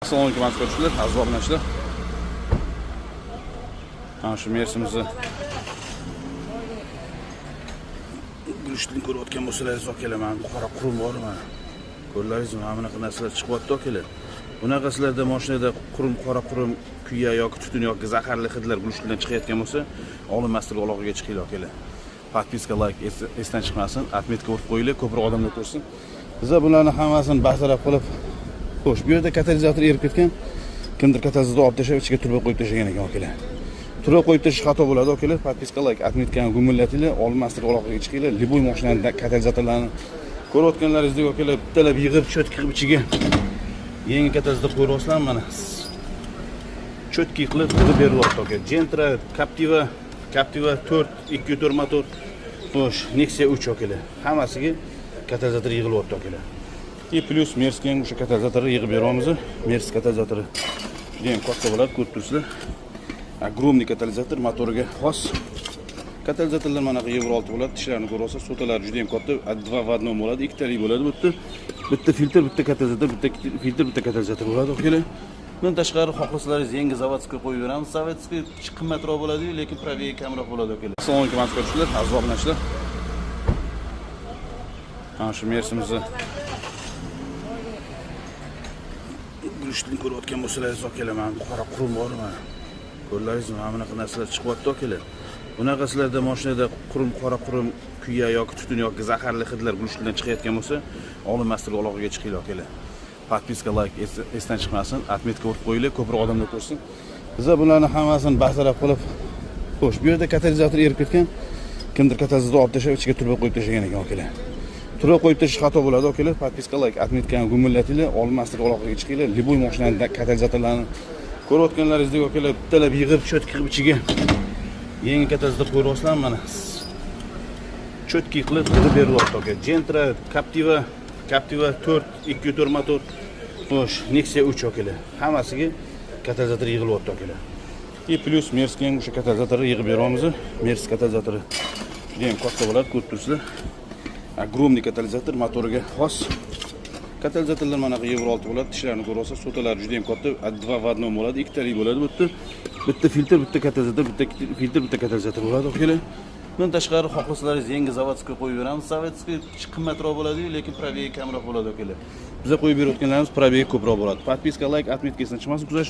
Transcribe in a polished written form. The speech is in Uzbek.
Assalomu alaykum aziz ko'ruvchilar, aziz obunachilar. Mana shu mersimizni guruchni ko'rayotgan bo'lsangiz akalar, mana bu qora qurum bor mana. Ko'rlaringizmi, mana bunaqa narsalar chiqyapti akalar. Bunaqa sizlarda mashinada qurum, qora qurum, kuya yoki tutun yoki zaharli hidlar guruchdan chiqayotgan bo'lsa, olinmasdan aloqaga chiqinglar akalar. Podpiska, like esdan chiqmasin, отметка urib qo'yinglar, ko'proq odamlar ko'rsin. Biza bularni hammasini bartaraf qilib, xo'sh, bu yerda katalizator erib ketgan. Kimdir katalizator olib tashlab, ichiga turba qo'yib tashlagan ekan akalar. Turba qo'yib tashlash xato bo'ladi akalar. Podpiska, like, отметкani gumillatinglar, olinmasdan aloqaga chiqinglar. Liboy mashinaning katalizatorlarini ko'rayotganlaringizdek akalar, bittalab yig'ib, cho'tki qilib ichiga yangi katalizator qo'yib mana. Cho'tki qilib yig'ib berilyapti aka. Gentra, Captiva 4, 2.4 motor. Xo'sh, Nexia 3 akalar. Hammasiga katalizator yig'ilyapti akalar. И плюс Merski ham o'sha katalizatorni yig'ib beramiz. Merski katalizatori juda ham katta bo'ladi, ko'rib turibsizlar. Огромный katalizator, motoriga xos. Katalizatorlar mana bu Euro 6 bo'ladi. Tishlarni ko'rasiz, so'talari juda ham katta, 2 в 1 bo'ladi, ikkitalik bo'ladi bu yerda. Bitta filtr, bitta katalizator, bitta filtr, bitta katalizator bo'ladi akalar. Bundan tashqari xohlasangiz yangi zavodskiy qo'yib beramiz. Zavodskiy qimmatroq bo'ladi, lekin probegi kamroq bo'ladi akalar. Assalomu alaykum aziz ko'ruvchilar, aziz obunachilar. Mana shu mersimizni guruchni ko'rayotgan bo'lsangiz akalar, mana bu qora qurum bor mana. Ko'rlaringizmi, mana bunaqa narsalar chiqyapti akalar. Bunaqa sizlarda mashinada qurum, qora qurum, kuya yoki tutun yoki zaharli hidlar guruchdan chiqayotgan bo'lsa, olinmasdan aloqaga chiqinglar akalar. Podpiska, like esdan chiqmasin, отметка urib qo'yinglar, ko'proq odamlar ko'rsin. Biza bularni hammasini bartaraf qilib, xo'sh, bu yerda katalizator erib ketgan. Kimdir katalizator olib tashlab, ichiga turba qo'yib tashlagan ekan akalar. Turba qo'yib tashlash xato bo'ladi akalar. Podpiska, like, отметкani gumillatinglar, olinmasdan aloqaga chiqinglar. Liboy mashinaning katalizatorlarini ko'rayotganlaringizdek akalar, bittalab yig'ib, cho'tki qilib ichiga yangi katalizator qo'yib mana. Cho'tki qilib yig'ib berilyapti aka. Gentra, Captiva 4, 2.4 motor. Xo'sh, Nexia 3 akalar. Hammasiga katalizator yig'ilyapti akalar. И плюс Merski ham o'sha katalizatorni yig'ib beramiz. Merski katalizatori juda ham katta bo'ladi, ko'rib turibsizlar. Огромный katalizator, motoriga xos. Katalizatorlar mana bu Euro 6 bo'ladi. Tishlarni ko'rasiz, so'talari juda ham katta, 2 в 1 bo'ladi, ikkitalik bo'ladi bu yerda. Bitta filtr, bitta katalizator, bitta filtr, bitta katalizator bo'ladi akalar. Bundan tashqari xohlasangiz yangi zavodskiy qo'yib beramiz. Zavodskiy qimmatroq bo'ladi, lekin probegi kamroq bo'ladi akalar. Biza qo'yib berayotganlarimiz probegi ko'proq bo'ladi. Podpiska, like, отметкасini chiqmasin, kuzatish